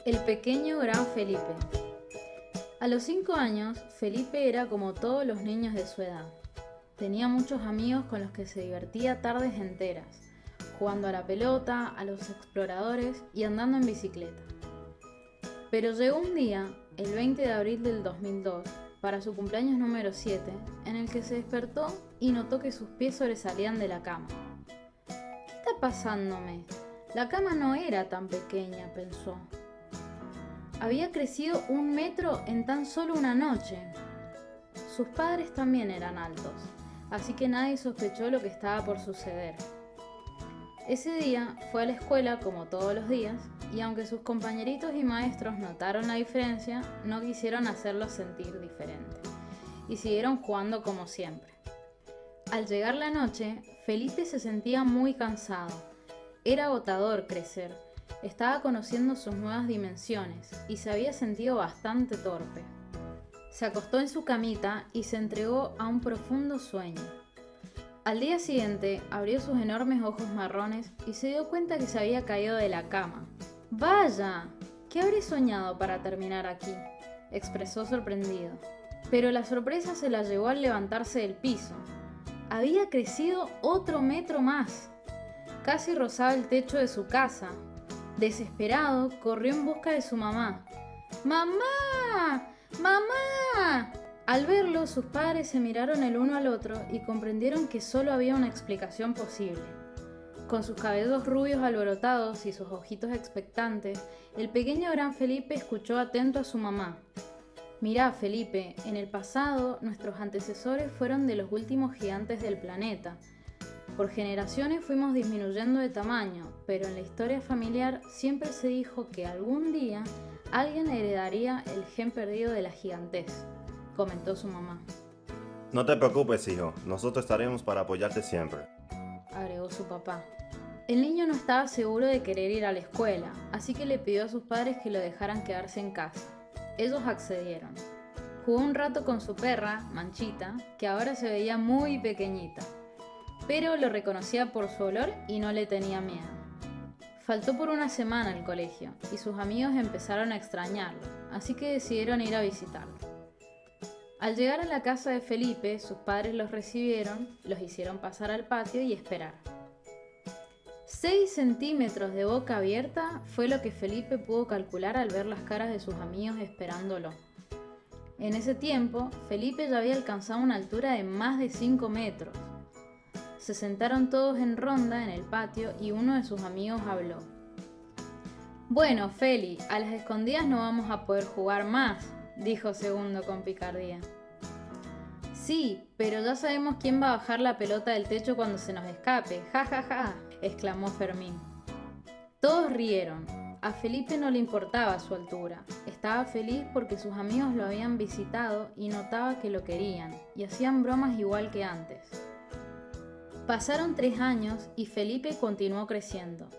El pequeño gran Felipe. A los 5 años, Felipe era como todos los niños de su edad. Tenía muchos amigos con los que se divertía tardes enteras, jugando a la pelota, a los exploradores y andando en bicicleta. Pero llegó un día, el 20 de abril del 2002, para su cumpleaños número 7, en el que se despertó y notó que sus pies sobresalían de la cama. ¿Qué está pasándome? La cama no era tan pequeña, pensó. Había crecido 1 metro en tan solo una noche. Sus padres también eran altos, así que nadie sospechó lo que estaba por suceder. Ese día fue a la escuela como todos los días, y aunque sus compañeritos y maestros notaron la diferencia, no quisieron hacerlo sentir diferente, y siguieron jugando como siempre. Al llegar la noche, Felipe se sentía muy cansado. Era agotador crecer. Estaba conociendo sus nuevas dimensiones y se había sentido bastante torpe. Se acostó en su camita y se entregó a un profundo sueño. Al día siguiente abrió sus enormes ojos marrones y se dio cuenta que se había caído de la cama. ¡Vaya! ¿Qué habré soñado para terminar aquí?, expresó sorprendido. Pero la sorpresa se la llevó al levantarse del piso. Había crecido otro metro más. Casi rozaba el techo de su casa. Desesperado, corrió en busca de su mamá. ¡Mamá! ¡Mamá! Al verlo, sus padres se miraron el uno al otro y comprendieron que solo había una explicación posible. Con sus cabellos rubios alborotados y sus ojitos expectantes, el pequeño gran Felipe escuchó atento a su mamá. Mirá, Felipe, en el pasado nuestros antecesores fueron de los últimos gigantes del planeta. Por generaciones fuimos disminuyendo de tamaño, pero en la historia familiar siempre se dijo que algún día alguien heredaría el gen perdido de la gigantez, comentó su mamá. No te preocupes, hijo, nosotros estaremos para apoyarte siempre, Agregó su papá. El niño no estaba seguro de querer ir a la escuela, así que le pidió a sus padres que lo dejaran quedarse en casa. Ellos accedieron. Jugó un rato con su perra, Manchita, que ahora se veía muy pequeñita, pero lo reconocía por su olor y no le tenía miedo. Faltó por una semana al colegio y sus amigos empezaron a extrañarlo, así que decidieron ir a visitarlo. Al llegar a la casa de Felipe, sus padres los recibieron, los hicieron pasar al patio y esperar. 6 centímetros de boca abierta fue lo que Felipe pudo calcular al ver las caras de sus amigos esperándolo. En ese tiempo, Felipe ya había alcanzado una altura de más de 5 metros. Se sentaron todos en ronda en el patio y uno de sus amigos habló. Bueno, Feli, a las escondidas no vamos a poder jugar más, dijo Segundo con picardía. Sí, pero ya sabemos quién va a bajar la pelota del techo cuando se nos escape, ja ja ja, exclamó Fermín. Todos rieron. A Felipe no le importaba su altura. Estaba feliz porque sus amigos lo habían visitado y notaba que lo querían, y hacían bromas igual que antes. Pasaron 3 años y Felipe continuó creciendo.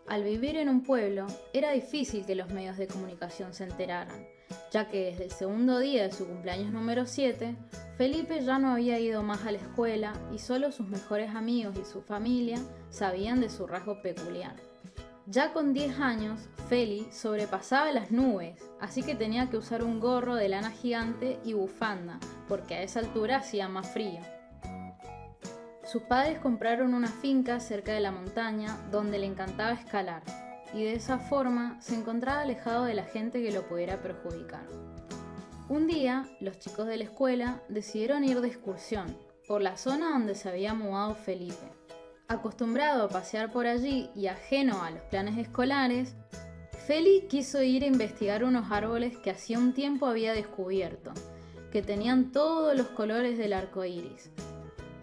Al vivir en un pueblo, era difícil que los medios de comunicación se enteraran, ya que desde el segundo día de su cumpleaños número 7, Felipe ya no había ido más a la escuela y solo sus mejores amigos y su familia sabían de su rasgo peculiar. Ya con 10 años, Feli sobrepasaba las nubes, así que tenía que usar un gorro de lana gigante y bufanda, porque a esa altura hacía más frío. Sus padres compraron una finca cerca de la montaña donde le encantaba escalar, y de esa forma se encontraba alejado de la gente que lo pudiera perjudicar. Un día, los chicos de la escuela decidieron ir de excursión por la zona donde se había mudado Felipe. Acostumbrado a pasear por allí y ajeno a los planes escolares, Feli quiso ir a investigar unos árboles que hacía un tiempo había descubierto, que tenían todos los colores del arco iris,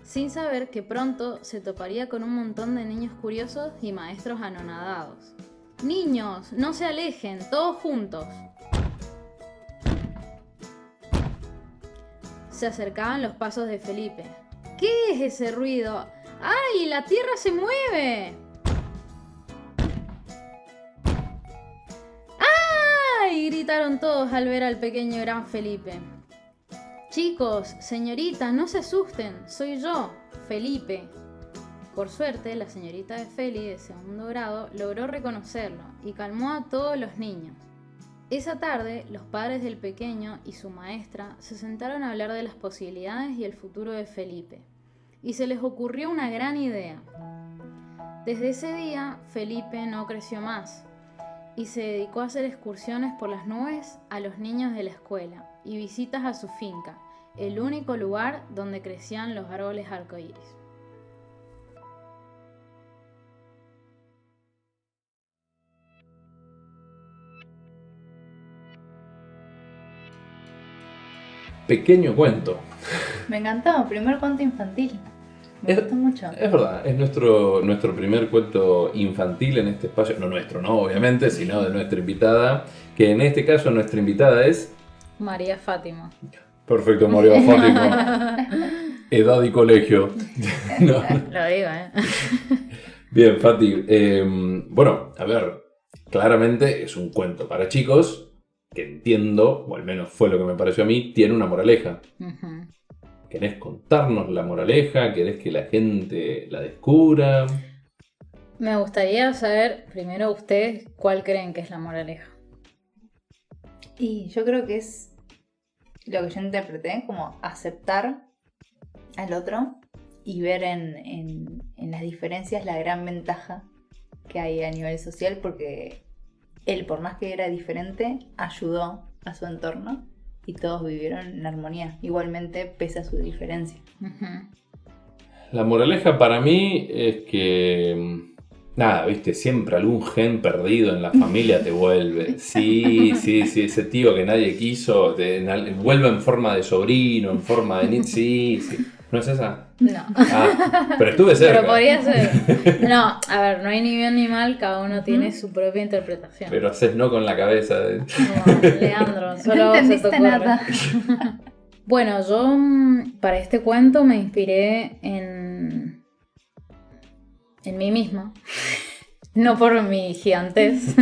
sin saber que pronto se toparía con un montón de niños curiosos y maestros anonadados. ¡Niños, no se alejen, todos juntos! Se acercaban los pasos de Felipe. ¿Qué es ese ruido? ¡Ay, la tierra se mueve! ¡Ay!, gritaron todos al ver al pequeño gran Felipe. Chicos, señorita, no se asusten, soy yo, Felipe. Por suerte, la señorita de Feli, de segundo grado, logró reconocerlo y calmó a todos los niños. Esa tarde, los padres del pequeño y su maestra se sentaron a hablar de las posibilidades y el futuro de Felipe, y se les ocurrió una gran idea. Desde ese día, Felipe no creció más y se dedicó a hacer excursiones por las nubes a los niños de la escuela y visitas a su finca, el único lugar donde crecían los árboles arcoíris. Pequeño cuento. Me encantó, primer cuento infantil. Me gustó mucho. Es verdad, es nuestro primer cuento infantil en este espacio. No nuestro, no, obviamente, sino de nuestra invitada. Que en este caso nuestra invitada es... María Fátima. Perfecto, María Fátima. Edad y colegio. No. Lo digo, Bien, Fati. Bueno, a ver, claramente es un cuento para chicos que entiendo, o al menos fue lo que me pareció a mí, tiene una moraleja. Uh-huh. ¿Querés contarnos la moraleja? ¿Querés que la gente la descubra? Me gustaría saber, primero ustedes, cuál creen que es la moraleja. Y yo creo que es lo que yo interpreté como aceptar al otro y ver en las diferencias la gran ventaja que hay a nivel social, porque él, por más que era diferente, ayudó a su entorno y todos vivieron en armonía, igualmente pese a su diferencia. Uh-huh. La moraleja para mí es que... Nada, viste, siempre algún gen perdido en la familia te vuelve. Sí, ese tío que nadie quiso, vuelve en forma de sobrino, en forma de... Sí. ¿No es esa? No. Pero estuve cerca. Pero podría ser. No, a ver, no hay ni bien ni mal, cada uno tiene su propia interpretación. Pero haces no con la cabeza. No, Leandro, solo No se te entendiste ocurre. nada. Bueno, yo para este cuento me inspiré en mí misma. No por mi gigantez,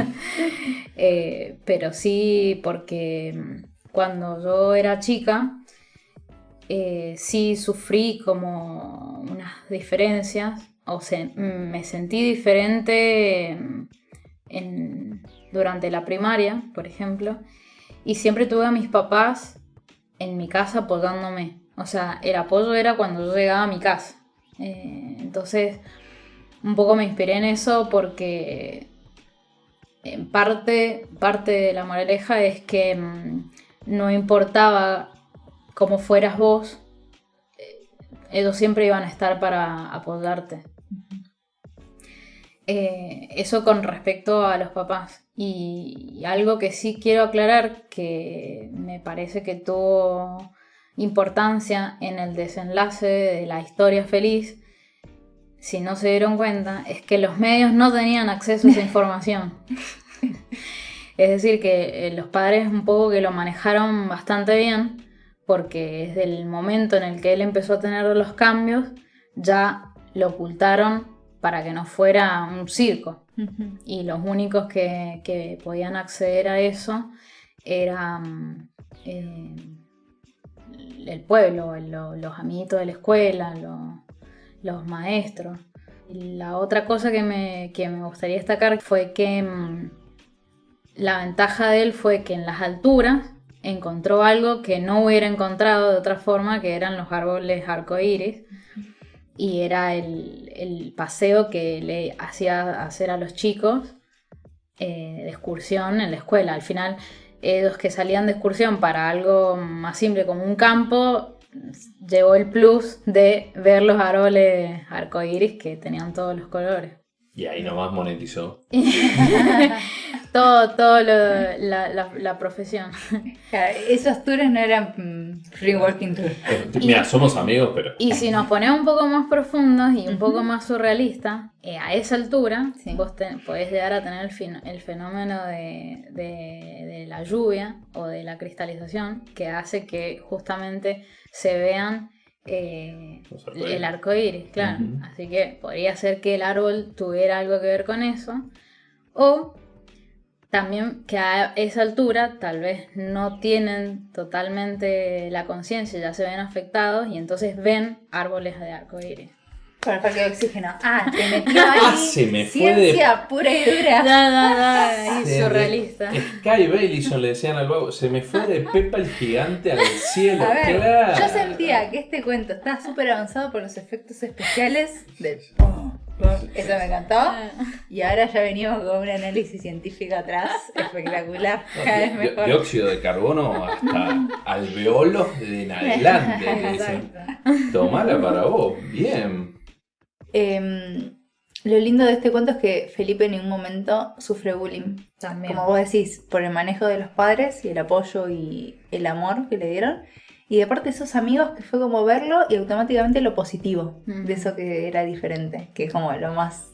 pero sí porque cuando yo era chica, sí sufrí como unas diferencias, me sentí diferente durante la primaria, por ejemplo, y siempre tuve a mis papás en mi casa apoyándome. O sea, el apoyo era cuando yo llegaba a mi casa. Entonces, un poco me inspiré en eso porque en parte de la moraleja es que no importaba cómo fueras vos, ellos siempre iban a estar para apoyarte. Eso con respecto a los papás. Y algo que sí quiero aclarar, que me parece que tuvo importancia en el desenlace de la historia feliz, si no se dieron cuenta, es que los medios no tenían acceso a esa información. Es decir, que los padres un poco que lo manejaron bastante bien, porque desde el momento en el que él empezó a tener los cambios, ya lo ocultaron para que no fuera un circo. Uh-huh. Y los únicos que podían acceder a eso eran el pueblo, los amiguitos de la escuela, los maestros. Y la otra cosa que me gustaría destacar fue que la ventaja de él fue que en las alturas encontró algo que no hubiera encontrado de otra forma, que eran los árboles arcoíris, y era el paseo que le hacía hacer a los chicos de excursión en la escuela. Al final, ellos que salían de excursión para algo más simple como un campo, llegó el plus de ver los árboles arcoíris que tenían todos los colores. Y ahí nomás monetizó. todo la profesión. Claro, esos tours no eran free walking tours. Mira, somos amigos, pero... Y si nos ponemos un poco más profundos y un poco más surrealistas, a esa altura sí, vos podés llegar a tener el fenómeno de la lluvia o de la cristalización, que hace que justamente se vean el arco iris, claro. Uh-huh. Así que podría ser que el árbol tuviera algo que ver con eso. O también que a esa altura tal vez no tienen totalmente la conciencia, ya se ven afectados y entonces ven árboles de arco iris. Con el parque de oxígeno. Ah, te metió ahí se me fue ciencia pura y dura. Da, Se surrealista. Sky Bailison le decían al vago, se me fue de Pepa el gigante al cielo. A ver, claro. yo sentía que este cuento estaba súper avanzado por los efectos especiales del... Eso me encantó. Y ahora ya venimos con un análisis científico atrás. Espectacular. Cada vez mejor. Dióxido de carbono hasta alveolos en adelante. que dicen. Tomala para vos. Bien. Lo lindo de este cuento es que Felipe en ningún momento sufre bullying. También. Como vos decís, por el manejo de los padres y el apoyo y el amor que le dieron. Y de parte de esos amigos que fue como verlo y automáticamente lo positivo de eso que era diferente, que es como lo más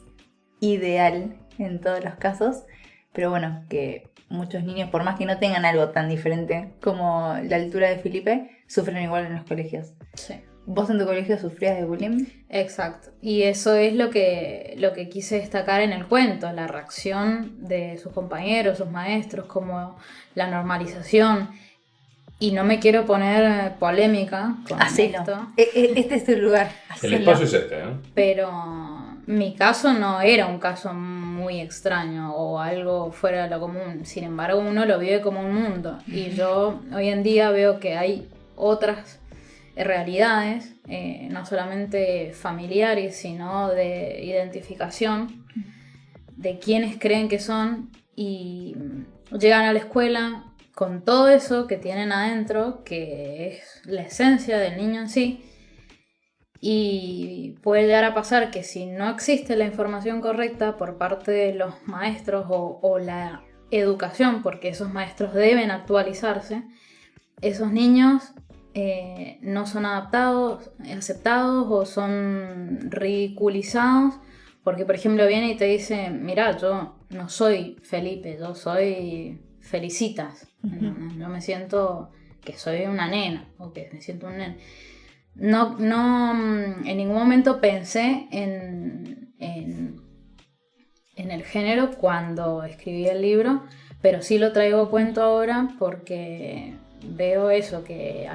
ideal en todos los casos. Pero bueno, que muchos niños, por más que no tengan algo tan diferente como la altura de Felipe, sufren igual en los colegios. Sí. ¿Vos en tu colegio sufrías de bullying? Exacto. Y eso es lo que quise destacar en el cuento, la reacción de sus compañeros, sus maestros, como la normalización. Y no me quiero poner polémica con Hacelo. esto. Este es tu lugar. El Hacelo. espacio es este, ¿eh? Pero mi caso no era un caso muy extraño o algo fuera de lo común. Sin embargo, uno lo vive como un mundo. Y yo hoy en día veo que hay otras realidades, no solamente familiares, sino de identificación de quienes creen que son y llegan a la escuela con todo eso que tienen adentro, que es la esencia del niño en sí. Y puede llegar a pasar que si no existe la información correcta por parte de los maestros o la educación, porque esos maestros deben actualizarse, esos niños no son aceptados o son ridiculizados, porque por ejemplo viene y te dice, mira, yo no soy Felipe, yo soy Felicitas. Yo me siento que soy una nena o que me siento un nene. No, en ningún momento pensé en el género cuando escribí el libro, pero sí lo traigo a cuento ahora porque veo eso, que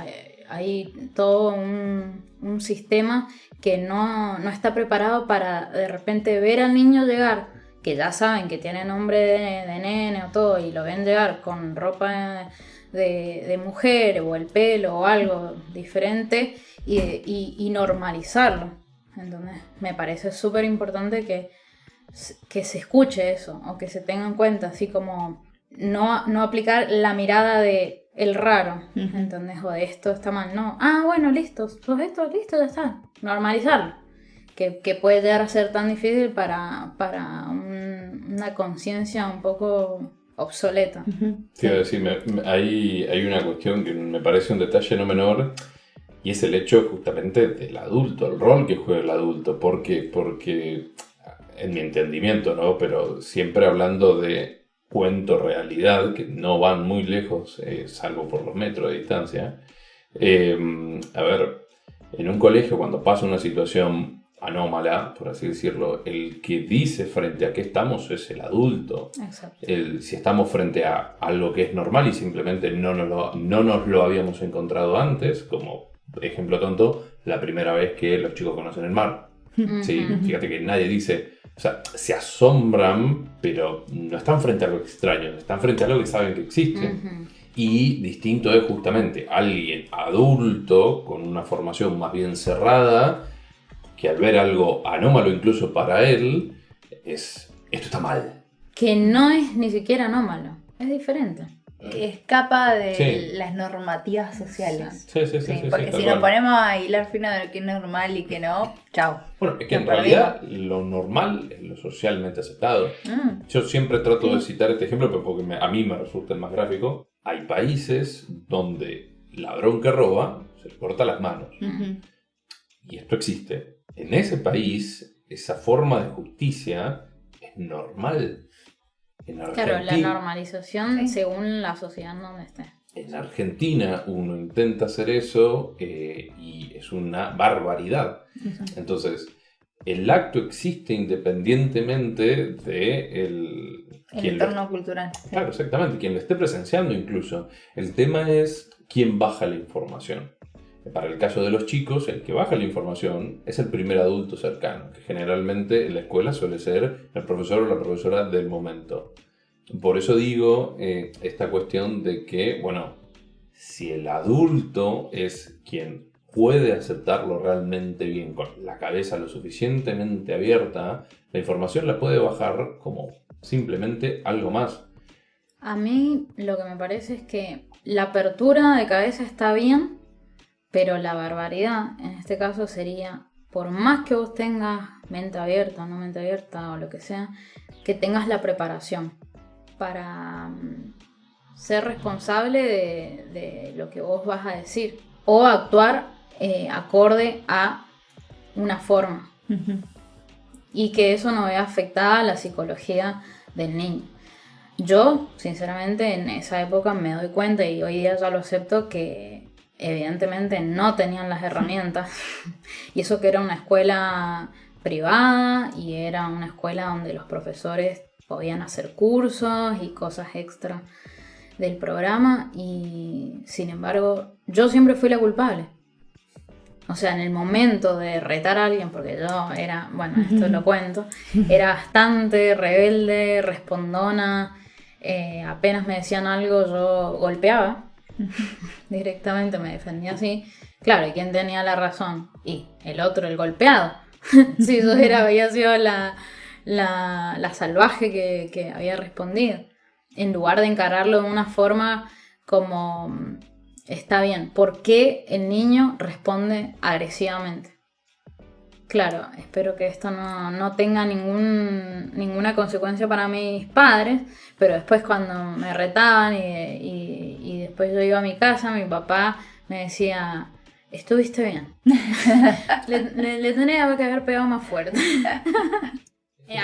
hay todo un sistema que no está preparado para de repente ver al niño llegar, que ya saben que tiene nombre de nene o todo, y lo ven llegar con ropa de mujer o el pelo o algo diferente y normalizarlo. Entonces me parece súper importante que se escuche eso o que se tenga en cuenta, así como no aplicar la mirada de el raro, ¿entendés? O de esto está mal, no. Ah, bueno, listo, sos esto, listo, ya está. Normalizarlo. Que puede llegar a ser tan difícil para una conciencia un poco obsoleta. Quiero decir, hay una cuestión que me parece un detalle no menor, y es el hecho justamente del adulto, el rol que juega el adulto. Porque en mi entendimiento, ¿no? Pero siempre hablando de cuento-realidad, que no van muy lejos, salvo por los metros de distancia. A ver, en un colegio cuando pasa una situación anómala, por así decirlo, el que dice frente a qué estamos es el adulto. Exacto. Si estamos frente a algo que es normal y simplemente no nos lo habíamos encontrado antes, como ejemplo tonto, la primera vez que los chicos conocen el mar. Sí, fíjate que nadie dice, o sea, se asombran, pero no están frente a algo extraño, están frente a algo que saben que existe. Y distinto es justamente alguien adulto con una formación más bien cerrada, que al ver algo anómalo incluso para él, esto está mal. Que no es ni siquiera anómalo, es diferente. Escapa de las normativas sociales. Sí, porque tal si nos cual. ponemos a hilar fino de lo que es normal y que no, chao. Bueno, es que en Nos realidad lo normal es lo socialmente aceptado. Yo siempre trato de citar este ejemplo porque a mí me resulta el más gráfico. Hay países donde ladrón que roba se le corta las manos. Y esto existe. En ese país, esa forma de justicia es normal. En Claro, la normalización según la sociedad en donde esté. En Argentina uno intenta hacer eso y es una barbaridad. Entonces, el acto existe independientemente de el entorno cultural. Claro, exactamente, quien lo esté presenciando incluso. El tema es quién baja la información. Para el caso de los chicos, el que baja la información es el primer adulto cercano, que generalmente en la escuela suele ser el profesor o la profesora del momento. Por eso digo esta cuestión de que, bueno, si el adulto es quien puede aceptarlo realmente bien, con la cabeza lo suficientemente abierta, la información la puede bajar como simplemente algo más. A mí lo que me parece es que la apertura de cabeza está bien, pero la barbaridad en este caso sería, por más que vos tengas mente abierta o no mente abierta o lo que sea, que tengas la preparación para ser responsable de lo que vos vas a decir o actuar acorde a una forma. Y que eso no vea afectada la psicología del niño. Yo, sinceramente, en esa época me doy cuenta, y hoy día ya lo acepto, que evidentemente no tenían las herramientas. Y eso que era una escuela privada y era una escuela donde los profesores podían hacer cursos y cosas extra del programa, y sin embargo yo siempre fui la culpable. O sea, en el momento de retar a alguien, porque yo era, bueno, esto lo cuento, era bastante rebelde, respondona, apenas me decían algo yo golpeaba, directamente me defendía así. Claro, ¿y quién tenía la razón? Y el otro, el golpeado. Si yo había sido la salvaje que había respondido, en lugar de encararlo de una forma como, está bien, ¿por qué el niño responde agresivamente? Claro, espero que esto no tenga ninguna consecuencia para mis padres, pero después cuando me retaban y después yo iba a mi casa, mi papá me decía, estuviste bien. le tenía que haber pegado más fuerte.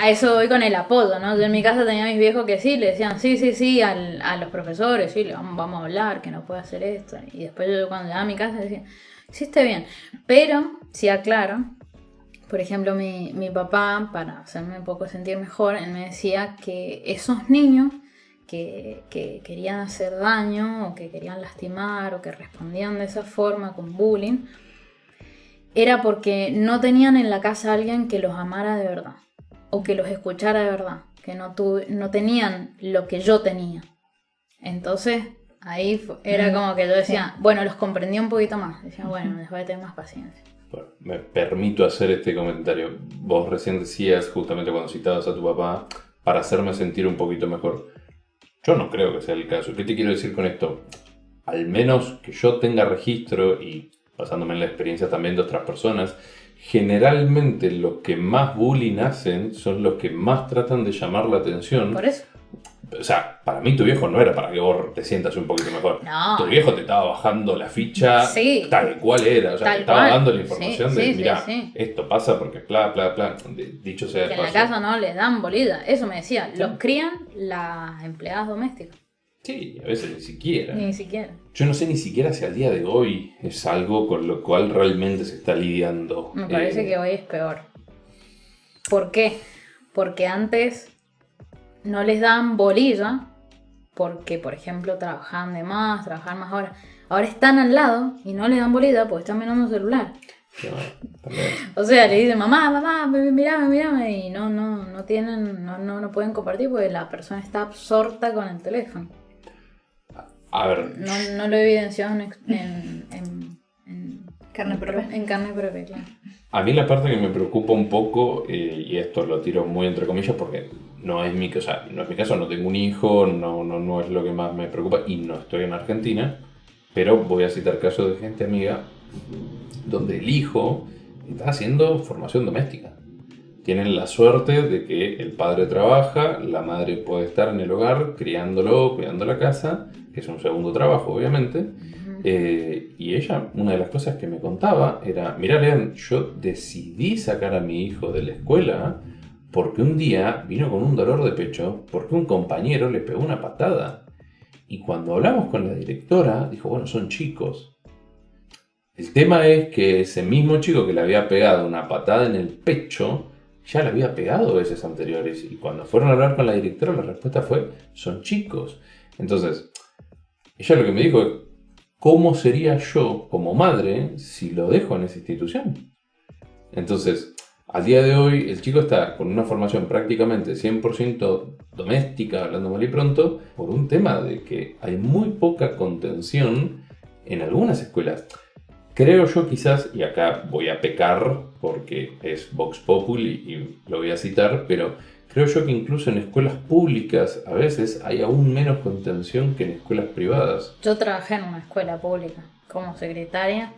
A eso voy con el apodo, ¿no? Yo en mi casa tenía a mis viejos que sí, le decían sí a los profesores, sí, vamos a hablar, que no puede hacer esto. Y después yo cuando llegaba a mi casa decía, sí, esté bien. Pero, sí aclaro, por ejemplo, mi papá, para hacerme un poco sentir mejor, él me decía que esos niños que querían hacer daño o que querían lastimar o que respondían de esa forma con bullying, era porque no tenían en la casa a alguien que los amara de verdad. O que los escuchara de verdad, que no tenían lo que yo tenía. Entonces, ahí era como que yo decía, bueno, los comprendí un poquito más. Decía, bueno, les voy a tener más paciencia. Bueno, me permito hacer este comentario. Vos recién decías, justamente cuando citabas a tu papá, para hacerme sentir un poquito mejor. Yo no creo que sea el caso. ¿Qué te quiero decir con esto? Al menos que yo tenga registro, y basándome en la experiencia también de otras personas, generalmente los que más bullying hacen son los que más tratan de llamar la atención. Por eso. O sea, para mí tu viejo no era para que vos te sientas un poquito mejor. No. Tu viejo te estaba bajando la ficha tal cual era. O sea, te estaba dando la información de, mira, esto pasa porque bla, bla, bla. Dicho sea de paso. En la casa no les dan bolida. Eso me decía. ¿Sí? Los crían las empleadas domésticas. Sí, a veces ni siquiera. Ni siquiera. Yo no sé ni siquiera si al día de hoy es algo con lo cual realmente se está lidiando. Me parece que hoy es peor. ¿Por qué? Porque antes no les dan bolilla porque, por ejemplo, trabajaban de más, trabajaban más horas. Ahora están al lado y no les dan bolilla porque están mirando el celular. O sea, le dicen, mamá, mírame, y no tienen, no pueden compartir porque la persona está absorta con el teléfono. A ver. No lo he evidenciado en carne propia. En carne propia, claro. A mí la parte que me preocupa un poco, y esto lo tiro muy entre comillas porque no es mi caso, no tengo un hijo, no es lo que más me preocupa y no estoy en Argentina, pero voy a citar casos de gente amiga donde el hijo está haciendo formación doméstica. Tienen la suerte de que el padre trabaja, la madre puede estar en el hogar criándolo, cuidando la casa, que es un segundo trabajo obviamente. Y ella, una de las cosas que me contaba era, mira Lean, yo decidí sacar a mi hijo de la escuela porque un día vino con un dolor de pecho porque un compañero le pegó una patada. Y cuando hablamos con la directora, dijo, bueno, son chicos. El tema es que ese mismo chico que le había pegado una patada en el pecho, ya le había pegado veces anteriores. Y cuando fueron a hablar con la directora, la respuesta fue, son chicos. Entonces, ella lo que me dijo es, ¿cómo sería yo como madre si lo dejo en esa institución? Entonces, al día de hoy, el chico está con una formación prácticamente 100% doméstica, hablando mal y pronto, por un tema de que hay muy poca contención en algunas escuelas. Creo yo quizás, y acá voy a pecar porque es Vox Populi y lo voy a citar, pero creo yo que incluso en escuelas públicas a veces hay aún menos contención que en escuelas privadas. Yo trabajé en una escuela pública como secretaria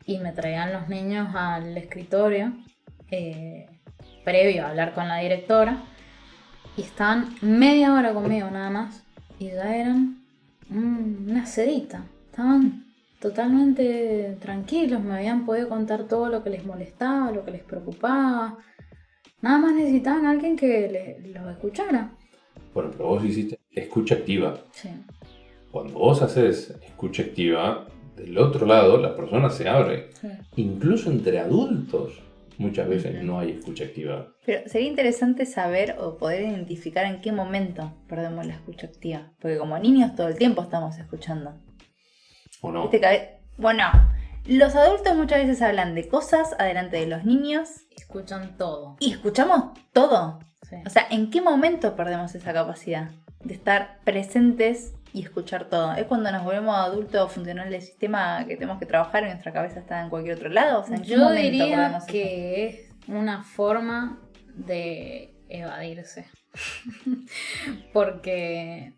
y me traían los niños al escritorio previo a hablar con la directora y estaban media hora conmigo nada más y ya eran una sedita. Estaban totalmente tranquilos, me habían podido contar todo lo que les molestaba, lo que les preocupaba. Nada más necesitaban a alguien que los escuchara. Bueno, pero vos hiciste escucha activa. Sí. Cuando vos haces escucha activa, del otro lado la persona se abre. Sí. Incluso entre adultos muchas veces no hay escucha activa. Pero sería interesante saber o poder identificar en qué momento perdemos la escucha activa. Porque como niños todo el tiempo estamos escuchando. ¿O no? Bueno, los adultos muchas veces hablan de cosas adelante de los niños Escuchan todo. y escuchamos todo. Sí. O sea, ¿en qué momento perdemos esa capacidad de estar presentes y escuchar todo? ¿Es cuando nos volvemos adultos funcionales del sistema que tenemos que trabajar y nuestra cabeza está en cualquier otro lado? O sea, ¿en qué Yo momento diría perdemos que es una forma de evadirse. Porque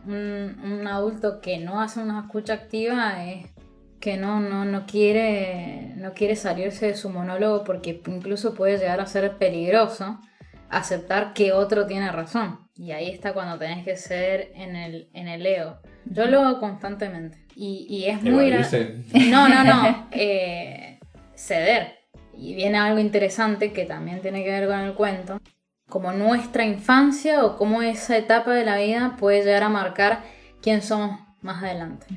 un adulto que no hace una escucha activa es que no quiere salirse de su monólogo, porque incluso puede llegar a ser peligroso aceptar que otro tiene razón. Y ahí está cuando tenés que ceder en el ego. Yo lo hago constantemente. Y es muy... ¿Evadirse? No. Ceder. Y viene algo interesante que también tiene que ver con el cuento. Como nuestra infancia o cómo esa etapa de la vida puede llegar a marcar quién somos más adelante.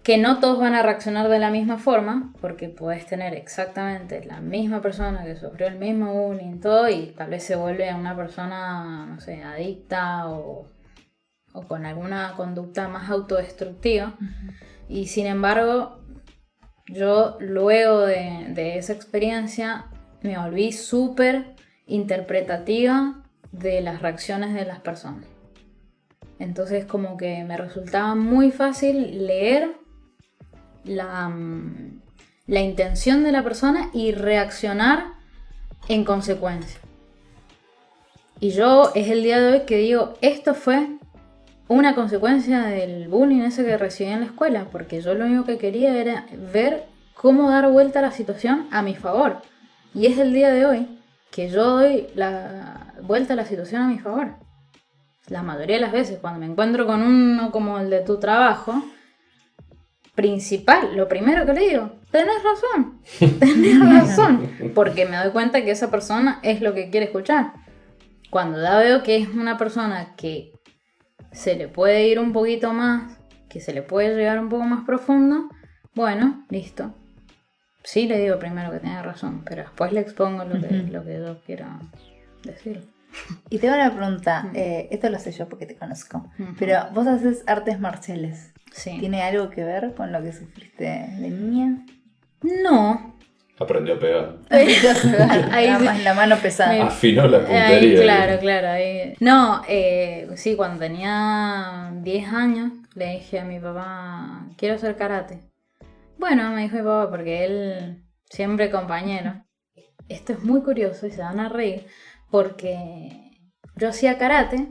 Que no todos van a reaccionar de la misma forma, porque puedes tener exactamente la misma persona que sufrió el mismo bullying, todo, y tal vez se vuelve una persona, no sé, adicta o con alguna conducta más autodestructiva. Y sin embargo, yo luego de esa experiencia me volví súper interpretativa de las reacciones de las personas. Entonces como que me resultaba muy fácil leer la intención de la persona y reaccionar en consecuencia. Y yo es el día de hoy que digo, esto fue una consecuencia del bullying ese que recibí en la escuela, porque yo lo único que quería era ver cómo dar vuelta a la situación a mi favor. Y es el día de hoy que yo doy la vuelta a la situación a mi favor. La mayoría de las veces cuando me encuentro con uno como el de tu trabajo, principal, lo primero que le digo, tenés razón, porque me doy cuenta que esa persona es lo que quiere escuchar. Cuando ya veo que es una persona que se le puede ir un poquito más, que se le puede llegar un poco más profundo, bueno, listo. Sí le digo primero que tiene razón, pero después le expongo lo que yo quiero decir. Y tengo una pregunta, esto lo sé yo porque te conozco, pero vos haces artes marciales. Sí. ¿Tiene algo que ver con lo que sufriste de niña? No. Aprendió a pegar. Ahí Nada más la mano pesada. Afinó la puntería. Ahí, claro. Ahí. No, sí, cuando tenía 10 años le dije a mi papá, quiero hacer karate. Bueno, me dijo mi papá, porque él siempre compañero. Esto es muy curioso y se van a reír, porque yo hacía karate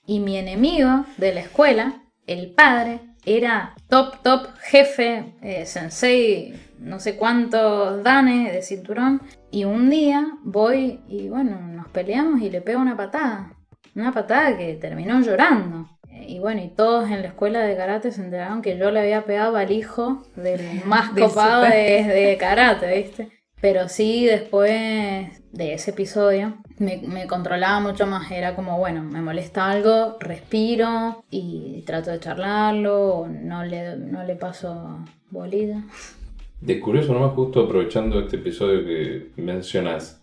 y mi enemigo de la escuela, el padre, era top jefe, sensei, no sé cuántos danes de cinturón. Y un día voy y bueno, nos peleamos y le pego una patada. Una patada que terminó llorando. Y bueno, y todos en la escuela de karate se enteraron que yo le había pegado al hijo del más copado de karate, ¿viste? Pero sí, después de ese episodio, me controlaba mucho más. Era como, bueno, me molesta algo, respiro y trato de charlarlo, o no le paso bolilla. De curioso, nomás justo aprovechando este episodio que mencionas,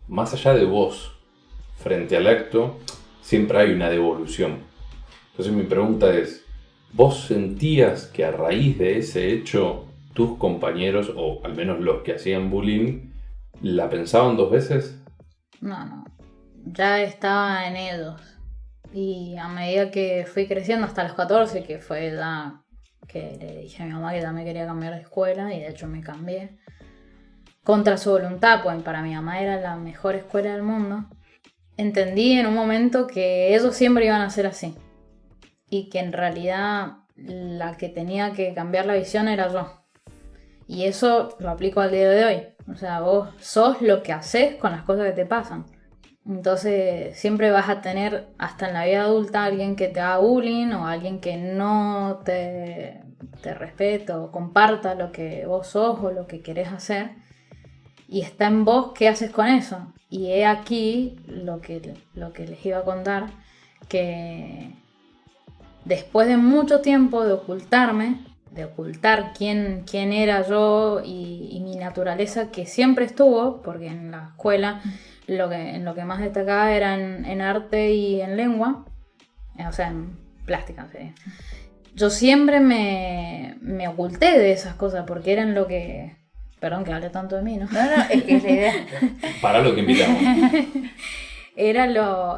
más allá de vos, frente al acto, siempre hay una devolución. Entonces mi pregunta es, ¿Vos sentías que a raíz de ese hecho tus compañeros, o al menos los que hacían bullying, la pensaban 2 veces? No. Ya estaba en ellos. Y a medida que fui creciendo hasta los 14, que fue edad que le dije a mi mamá que ya me quería cambiar de escuela, y de hecho me cambié. Contra su voluntad, pues para mi mamá era la mejor escuela del mundo. Entendí en un momento que ellos siempre iban a ser así. Y que en realidad la que tenía que cambiar la visión era yo. Y eso lo aplico al día de hoy. O sea, vos sos lo que haces con las cosas que te pasan. Entonces siempre vas a tener, hasta en la vida adulta, alguien que te haga bullying o alguien que no te respete o comparta lo que vos sos o lo que querés hacer. Y está en vos qué haces con eso. Y he aquí lo que les iba a contar, que después de mucho tiempo de ocultarme, de ocultar quién era yo y mi naturaleza, que siempre estuvo, porque en la escuela en lo que más destacaba era en arte y en lengua, o sea, en plástica. ¿Sí? Yo siempre me oculté de esas cosas porque eran lo que... Perdón que hable tanto de mí, ¿no? No, es que es la idea. Para lo que invitamos. Era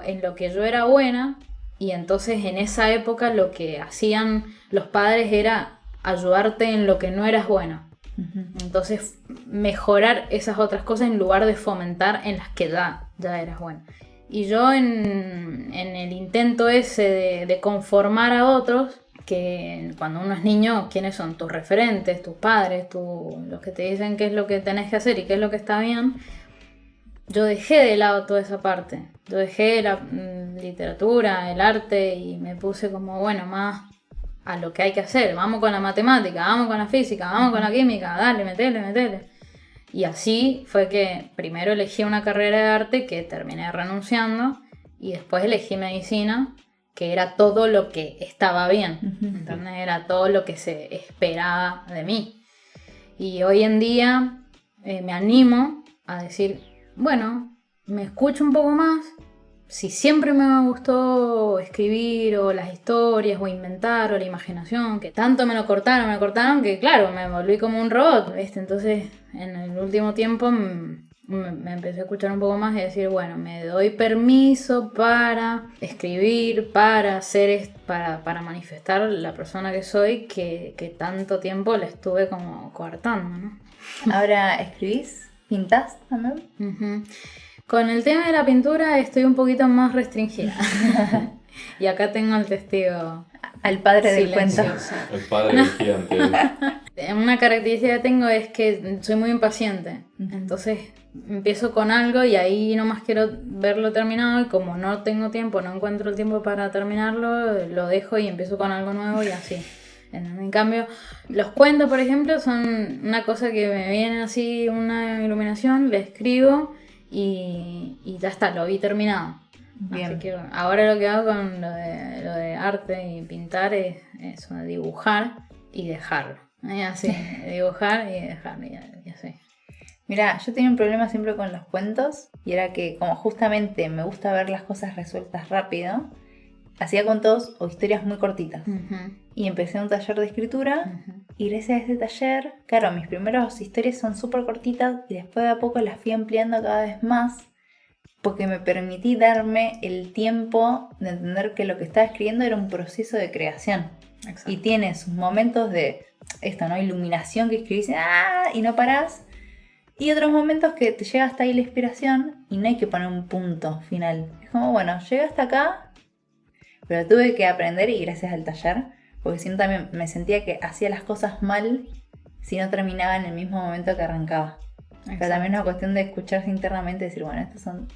en lo que yo era buena, y entonces en esa época lo que hacían los padres era ayudarte en lo que no eras bueno. Entonces mejorar esas otras cosas en lugar de fomentar en las que ya eras bueno. Y yo en el intento ese de conformar a otros, que cuando uno es niño, ¿quiénes son? Tus referentes, tus padres, los que te dicen qué es lo que tenés que hacer y qué es lo que está bien. Yo dejé de lado toda esa parte. Yo dejé la literatura, el arte, y me puse como, bueno, más a lo que hay que hacer. Vamos con la matemática, vamos con la física, vamos con la química, dale, metele. Y así fue que primero elegí una carrera de arte que terminé renunciando, y después elegí medicina, que era todo lo que estaba bien. ¿Entendés? Era todo lo que se esperaba de mí. Y hoy en día me animo a decir, bueno, me escucho un poco más. Si siempre me gustó escribir o las historias o inventar o la imaginación, que tanto me lo cortaron que claro, me volví como un robot, ¿viste? Entonces en el último tiempo me empecé a escuchar un poco más y decir, bueno, me doy permiso para escribir, para hacer, para manifestar la persona que soy, que tanto tiempo le estuve como coartando, ¿no? Ahora, ¿escribís? ¿Pintás también? Uh-huh. Con el tema de la pintura estoy un poquito más restringida. Y acá tengo al testigo. Al padre del cuento. El padre del gigante. Una característica que tengo es que soy muy impaciente. Entonces empiezo con algo y ahí nomás quiero verlo terminado, y como no tengo tiempo, no encuentro el tiempo para terminarlo, lo dejo y empiezo con algo nuevo y así. En cambio, los cuentos, por ejemplo, son una cosa que me viene así, una iluminación, le escribo y ya está, lo vi terminado. Bien. Así que ahora lo que hago con lo de arte y pintar es eso, dibujar y dejarlo. Así, dibujar y dejarlo y así. Mira, yo tenía un problema siempre con los cuentos, y era que como justamente me gusta ver las cosas resueltas rápido, hacía cuentos o historias muy cortitas. Uh-huh. Y empecé un taller de escritura, uh-huh. Y gracias a ese taller, claro, mis primeras historias son súper cortitas y después de a poco las fui ampliando cada vez más, porque me permití darme el tiempo de entender que lo que estaba escribiendo era un proceso de creación. Exacto. Y tiene sus momentos de esto, ¿no? Iluminación, que escribís y no parás, y otros momentos que te llega hasta ahí la inspiración y no hay que poner un punto final. Es como, bueno, llegué hasta acá, pero tuve que aprender, y gracias al taller, porque si no también me sentía que hacía las cosas mal si no terminaba en el mismo momento que arrancaba. Exacto. Pero también es una cuestión de escucharse internamente y decir, bueno, estos son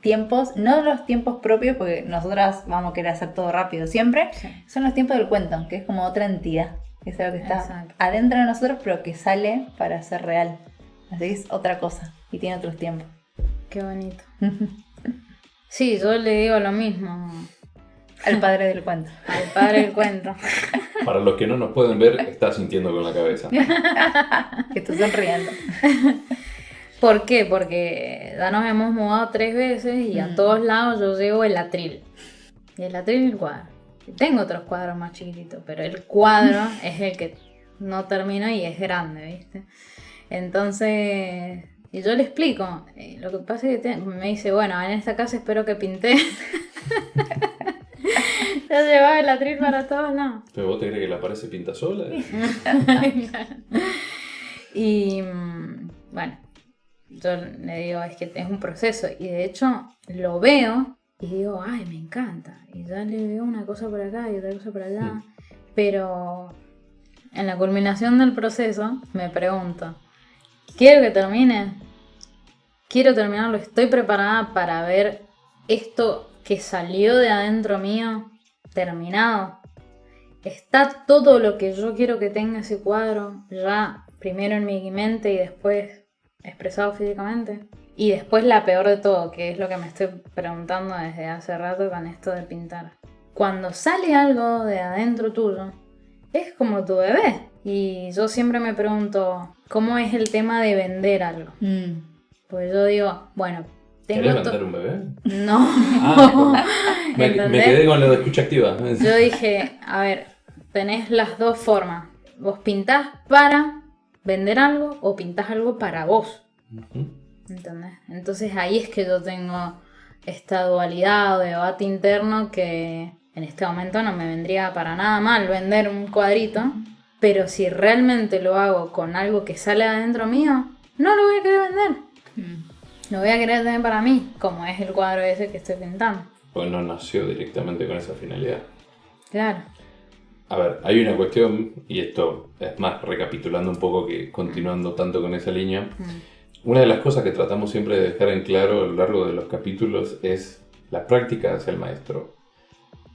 tiempos, no los tiempos propios, porque nosotras vamos a querer hacer todo rápido siempre, sí. Son los tiempos del cuento, que es como otra entidad, que es algo que está Exacto. adentro de nosotros, pero que sale para ser real. Así que es otra cosa y tiene otros tiempos. Qué bonito. Sí, yo le digo lo mismo al padre del cuento. Al padre del cuento. Para los que no nos pueden ver, está sintiendo con la cabeza. Que estoy sonriendo. ¿Por qué? Porque ya nos hemos mudado 3 veces y a todos lados yo llevo el atril. Y el atril igual. Tengo otros cuadros más chiquititos, pero el cuadro es el que no termino y es grande, ¿viste? Entonces, y yo le explico, lo que pasa es que me dice, bueno, en esta casa espero que pinté. Ya llevaba el atril para todos lados. ¿Pero vos te crees que la pared se pinta sola? Y bueno, yo le digo, es que es un proceso. Y de hecho lo veo y digo, ay, me encanta. Y ya le veo una cosa por acá y otra cosa por allá. Pero en la culminación del proceso me pregunto, ¿quiero que termine? Quiero terminarlo, estoy preparada para ver esto que salió de adentro mío terminado. Está todo lo que yo quiero que tenga ese cuadro ya primero en mi mente y después expresado físicamente. Y después la peor de todo, que es lo que me estoy preguntando desde hace rato con esto de pintar. Cuando sale algo de adentro tuyo, es como tu bebé. Y yo siempre me pregunto, ¿cómo es el tema de vender algo? Pues yo digo, bueno, ¿querés vender un bebé? No. Me quedé con lo de escucha activa. Yo dije, a ver, tenés las dos formas. Vos pintás para vender algo o pintás algo para vos. ¿Entendés? Entonces ahí es que yo tengo esta dualidad o debate interno que en este momento no me vendría para nada mal vender un cuadrito. Pero si realmente lo hago con algo que sale adentro mío, no lo voy a querer vender. Lo voy a querer tener para mí, como es el cuadro ese que estoy pintando. Pues no nació directamente con esa finalidad. Claro. A ver, hay una cuestión, y esto es más recapitulando un poco que continuando tanto con esa línea. Una de las cosas que tratamos siempre de dejar en claro a lo largo de los capítulos es la práctica hacia el maestro.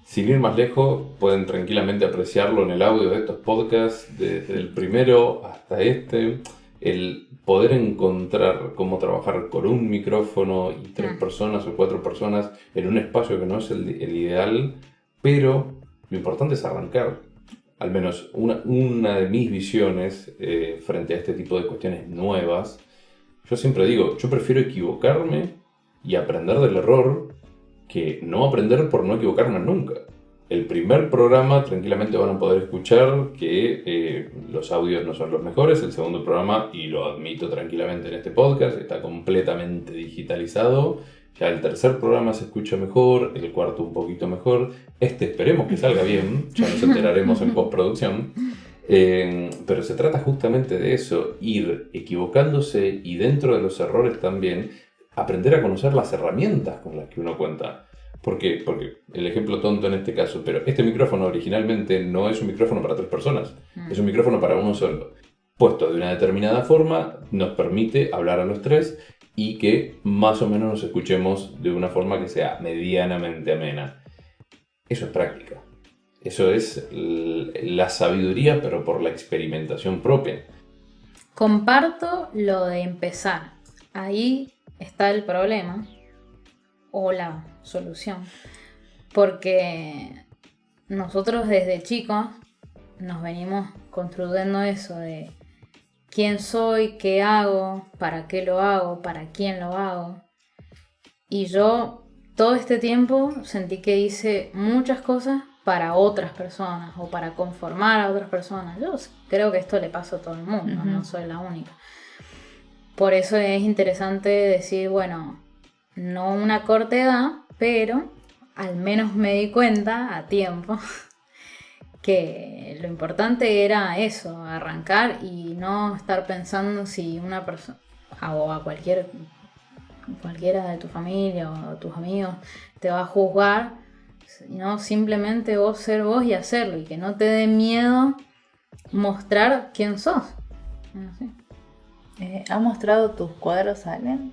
Sin ir más lejos, pueden tranquilamente apreciarlo en el audio de estos podcasts, desde el primero hasta este, el poder encontrar cómo trabajar con un micrófono y 3 personas o 4 personas en un espacio que no es el ideal, pero lo importante es arrancar. Al menos una de mis visiones frente a este tipo de cuestiones nuevas, yo siempre digo, yo prefiero equivocarme y aprender del error que no aprender por no equivocarme nunca. El primer programa tranquilamente van a poder escuchar que los audios no son los mejores. El segundo programa, y lo admito tranquilamente en este podcast, está completamente digitalizado. Ya el tercer programa se escucha mejor, el cuarto un poquito mejor. Esperemos que salga bien, ya nos enteraremos en postproducción. Pero se trata justamente de eso, ir equivocándose y dentro de los errores también aprender a conocer las herramientas con las que uno cuenta. ¿Por qué? Porque el ejemplo tonto en este caso, pero este micrófono originalmente no es un micrófono para 3 personas, es un micrófono para uno solo. Puesto de una determinada forma, nos permite hablar a los 3 y que más o menos nos escuchemos de una forma que sea medianamente amena. Eso es práctica. Eso es la sabiduría, pero por la experimentación propia. Comparto lo de empezar. Ahí está el problema o la solución. Porque nosotros desde chicos nos venimos construyendo eso de quién soy, qué hago, para qué lo hago, para quién lo hago. Y yo todo este tiempo sentí que hice muchas cosas para otras personas o para conformar a otras personas. Yo creo que esto le pasa a todo el mundo, no soy la única. Por eso es interesante decir, bueno, no una corta edad, pero al menos me di cuenta a tiempo que lo importante era eso, arrancar y no estar pensando si una persona o a cualquiera de tu familia o tus amigos te va a juzgar, sino simplemente vos ser vos y hacerlo y que no te dé miedo mostrar quién sos. ¿Sí? ¿Has mostrado tus cuadros a alguien?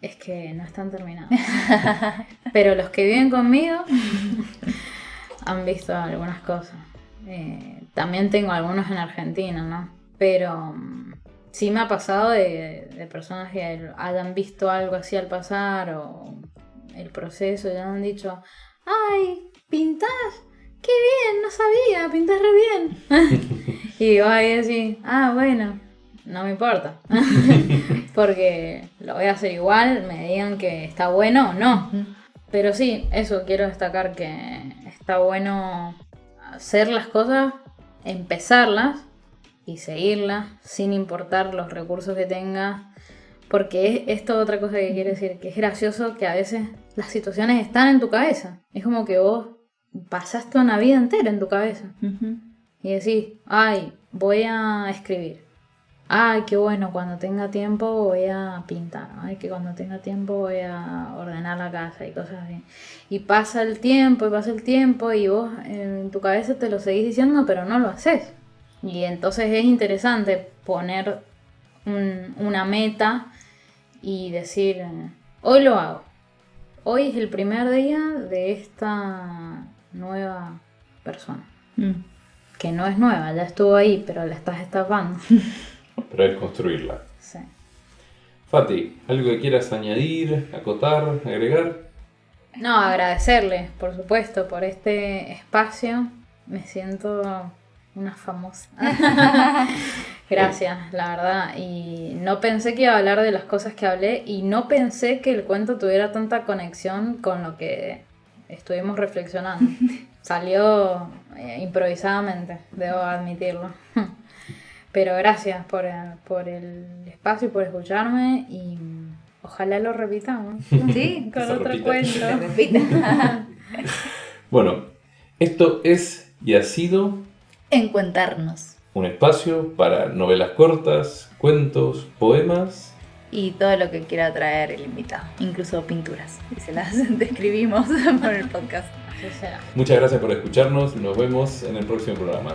Es que no están terminados. Pero los que viven conmigo han visto algunas cosas. También tengo algunos en Argentina, ¿no? Pero sí me ha pasado de personas que hayan visto algo así al pasar o el proceso y han dicho, ¡ay, pintás! ¡Qué bien! No sabía, pintás re bien. Y vos ahí decís, bueno, no me importa. Porque lo voy a hacer igual, me digan que está bueno o no. Pero sí, eso quiero destacar, que está bueno hacer las cosas, empezarlas y seguirlas sin importar los recursos que tengas. Porque es toda otra cosa que quiero decir, que es gracioso que a veces las situaciones están en tu cabeza. Es como que vos pasaste una vida entera en tu cabeza. Ujú. Y decís, ay, voy a escribir. Ay, qué bueno, cuando tenga tiempo voy a pintar. Ay, que cuando tenga tiempo voy a ordenar la casa y cosas así. Y pasa el tiempo y vos en tu cabeza te lo seguís diciendo, pero no lo haces. Y entonces es interesante poner una meta y decir, hoy lo hago. Hoy es el primer día de esta nueva persona. Que no es nueva, ya estuvo ahí, pero la estás estafando. Pero es construirla. Sí. Fati, ¿algo que quieras añadir, acotar, agregar? No, agradecerle, por supuesto, por este espacio. Me siento una famosa. Gracias, la verdad. Y no pensé que iba a hablar de las cosas que hablé y no pensé que el cuento tuviera tanta conexión con lo que estuvimos reflexionando. Salió improvisadamente, debo admitirlo. Pero gracias por el espacio y por escucharme y ojalá lo repitamos. Sí, Con Se otro repita. cuento. se repita. Bueno, esto es y ha sido Encuentarnos. un espacio para novelas cortas, cuentos, poemas. Y todo lo que quiera traer el invitado, incluso pinturas. Y se las describimos por el podcast. Así será. Muchas gracias por escucharnos. Nos vemos en el próximo programa.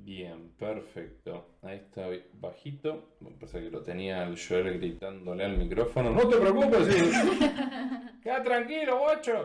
Bien, perfecto. Ahí está bajito. Pasa que lo tenía el Joel gritándole al micrófono. ¡No te preocupes! Queda tranquilo, guacho.